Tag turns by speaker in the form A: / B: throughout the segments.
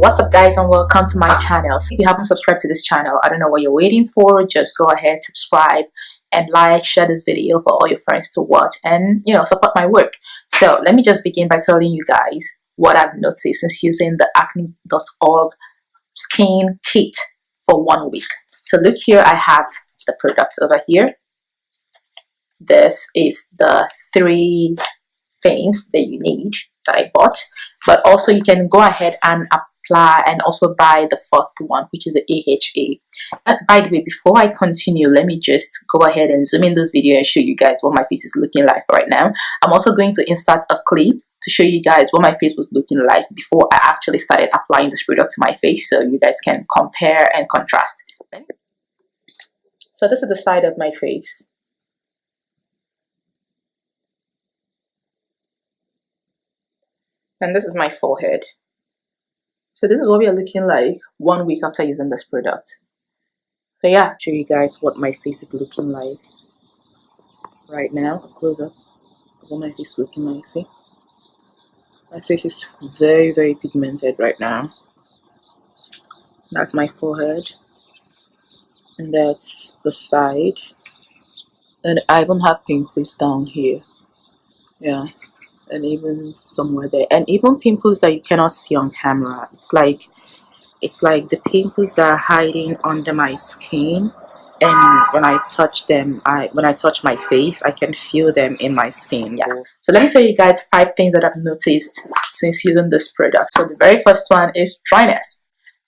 A: What's up guys, and welcome to my channel. If you haven't subscribed to this channel, I don't know what you're waiting for. Just go ahead, subscribe and like, share this video for all your friends to watch and support my work. So let me just begin by telling you guys what I've noticed since using the acne.org skin kit for 1 week. So look here, I have the product over here. This is the 3 things that you need that I bought, but also you can go ahead and apply and also buy the 4th one, which is the AHA. By the way, before I continue, let me just go ahead and zoom in this video and show you guys what my face is looking like right now. I'm also going to insert a clip to show you guys what my face was looking like before I actually started applying this product to my face, so you guys can compare and contrast. So this is the side of my face. And this is my forehead. So this is what we are looking like 1 week after using this product. So yeah, show you guys what my face is looking like right now. Close up of what my face is looking like. See, my face is very pigmented right now. That's my forehead, and that's the side. And I even have pimples down here. Yeah. And even somewhere there, and even pimples that you cannot see on camera. It's like the pimples that are hiding under my skin, and when I touch them, when I touch my face, I can feel them in my skin. Yeah. So let me tell you guys 5 things that I've noticed since using this product. So the very first one is dryness.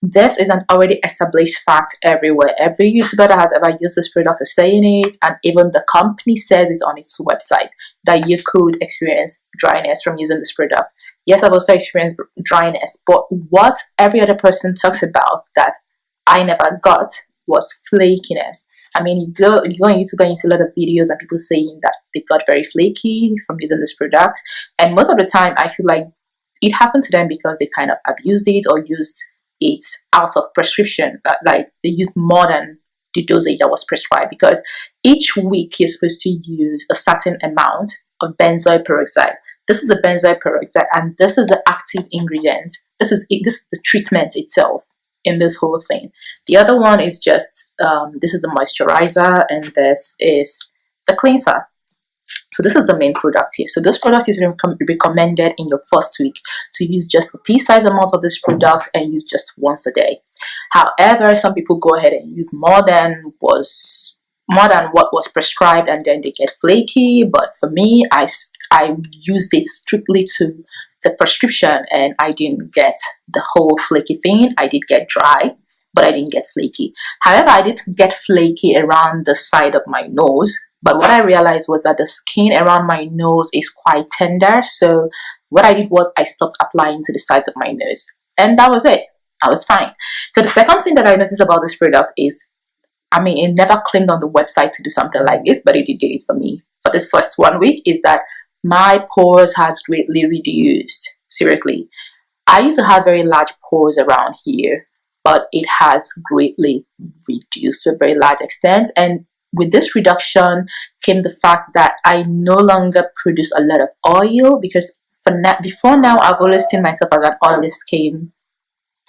A: This is an already established fact everywhere. Every YouTuber that has ever used this product is saying it, and even the company says it on its website that you could experience dryness from using this product. Yes, I've also experienced dryness, but what every other person talks about that I never got was flakiness. I mean, you go on YouTube and you see a lot of videos and people saying that they got very flaky from using this product, and most of the time I feel like it happened to them because they kind of abused it or used it's out of prescription, like they used more than the dosage that was prescribed, because each week you're supposed to use a certain amount of benzoyl peroxide. This is the benzoyl peroxide, and this is the active ingredient. This is the treatment itself in this whole thing. The other one is just this is the moisturizer, and this is the cleanser. So this is the main product here. So this product is recommended in your first week to use just a pea-sized amount of this product and use just once a day. However, some people go ahead and use more than what was prescribed, and then they get flaky. But for me, I used it strictly to the prescription, and I didn't get the whole flaky thing. I did get dry, but I didn't get flaky. However, I did get flaky around the side of my nose. But what I realized was that the skin around my nose is quite tender. So what I did was I stopped applying to the sides of my nose. And that was it. I was fine. So the second thing that I noticed about this product is, I mean, it never claimed on the website to do something like this, but it did it for me. For this first 1 week is that my pores has greatly reduced. Seriously. I used to have very large pores around here, but it has greatly reduced to a very large extent. And with this reduction came the fact that I no longer produce a lot of oil, because before now I've always seen myself as an oily skin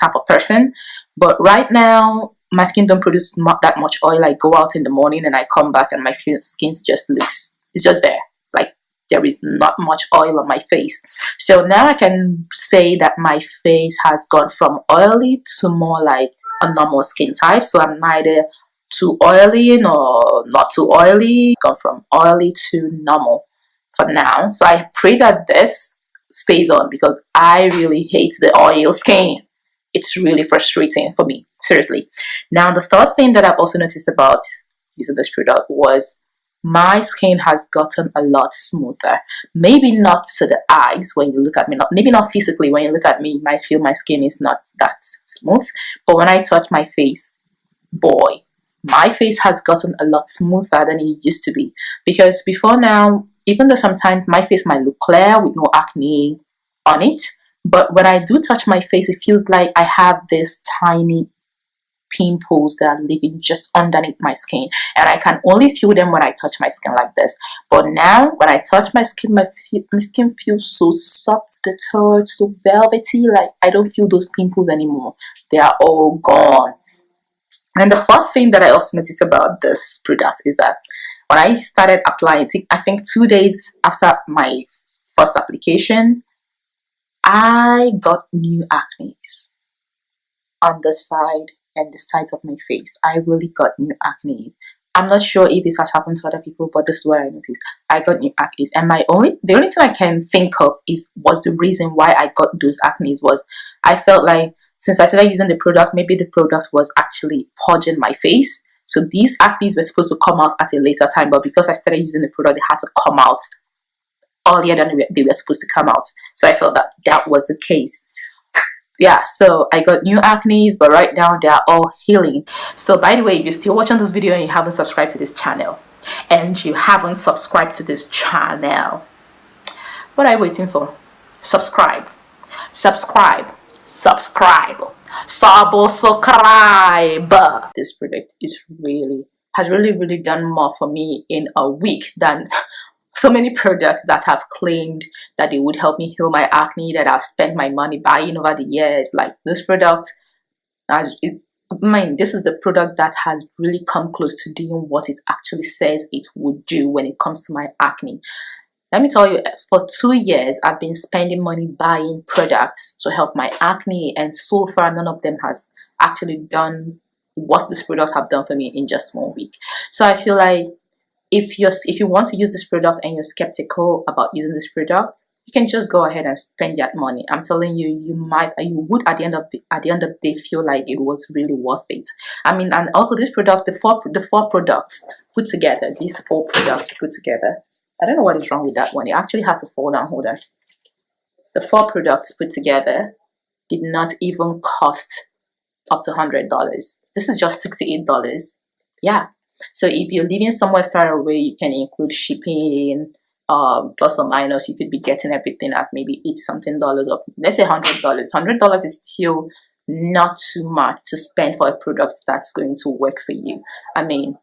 A: type of person, but right now my skin don't produce that much oil. I go out in the morning and I come back and my skin just it's just there, like there is not much oil on my face. So now I can say that my face has gone from oily to more like a normal skin type. So I'm neither too oily nor not too oily. It's gone from oily to normal for now. So I pray that this stays on, because I really hate the oil skin. It's really frustrating for me, seriously. Now the third thing that I've also noticed about using this product was my skin has gotten a lot smoother. Maybe not to the eyes when you look at me, maybe not physically. When you look at me, you might feel my skin is not that smooth, but when I touch my face, boy, my face has gotten a lot smoother than it used to be. Because before now, even though sometimes my face might look clear with no acne on it, but when I do touch my face, it feels like I have this tiny pimples that are living just underneath my skin, and I can only feel them when I touch my skin like this. But now when I touch my skin, my skin feels so soft, detached, so velvety. Like I don't feel those pimples anymore. They are all gone. And the fourth thing that I also noticed about this product is that when I started applying it, I think 2 days after my first application, I got new acne on the side and the sides of my face. I really got new acne. I'm not sure if this has happened to other people, but this is what I noticed. I got new acne, and the only thing I can think of was the reason why I got those acne was I felt like since I started using the product, maybe the product was actually purging my face. So these acne were supposed to come out at a later time, but because I started using the product, they had to come out earlier than they were supposed to come out. So I felt that that was the case. Yeah, so I got new acne, but right now they are all healing. So by the way, if you're still watching this video and you haven't subscribed to this channel, what are you waiting for? Subscribe. Subscribe. This product has really done more for me in a week than so many products that have claimed that they would help me heal my acne, that I've spent my money buying over the years. Like this product, this is the product that has really come close to doing what it actually says it would do when it comes to my acne. Let me tell you, for 2 years, I've been spending money buying products to help my acne, and so far, none of them has actually done what this product have done for me in just 1 week. So I feel like if you want to use this product and you're skeptical about using this product, you can just go ahead and spend that money. I'm telling you, you would at the end of the day feel like it was really worth it. I mean, and also this product, the four products put together, these 4 products put together. I don't know what is wrong with that one. It actually had to fall down. Hold on. The 4 products put together did not even cost up to $100. This is just $68. Yeah. So if you're living somewhere far away, you can include shipping, plus or minus. You could be getting everything at maybe $80 something, or let's say $100. $100 is still not too much to spend for a product that's going to work for you. I mean,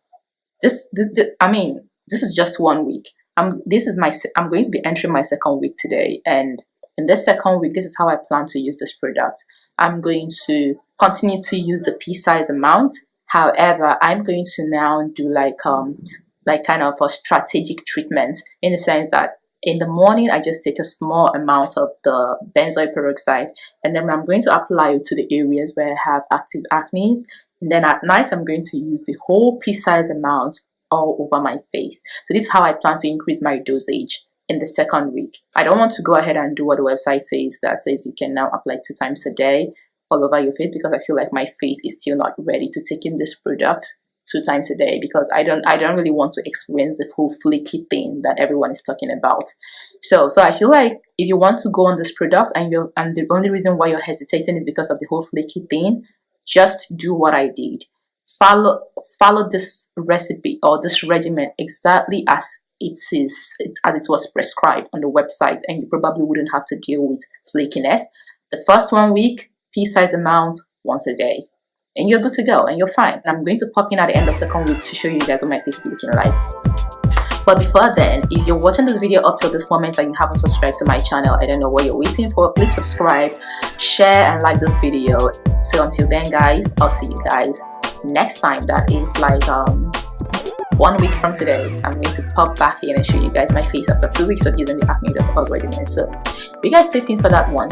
A: this is just 1 week. I'm going to be entering my 2nd week today, and in this 2nd week, this is how I plan to use this product. I'm going to continue to use the pea size amount. However, I'm going to now do like kind of a strategic treatment, in the sense that in the morning I just take a small amount of the benzoyl peroxide, and then I'm going to apply it to the areas where I have active acne, and then at night I'm going to use the whole pea size amount all over my face. So this is how I plan to increase my dosage in the 2nd week. I don't want to go ahead and do what the website says, that says you can now apply 2 times a day all over your face, because I feel like my face is still not ready to take in this product 2 times a day, because I don't really want to experience the whole flaky thing that everyone is talking about. So I feel like if you want to go on this product and the only reason why you're hesitating is because of the whole flaky thing, just do what I did. Follow this recipe or this regimen exactly as it was prescribed on the website, and you probably wouldn't have to deal with flakiness. The first 1 week, pea size amount once a day, and you're good to go and you're fine. And I'm going to pop in at the end of 2nd week to show you guys what my face is looking like. But before then, if you're watching this video up to this moment and you haven't subscribed to my channel, I don't know what you're waiting for. Please subscribe, share, and like this video. So until then, guys, I'll see you guys next time. That is like 1 week from today. I'm going to pop back in and show you guys my face after 2 weeks of using the acne regimen. So you guys stay tuned for that one.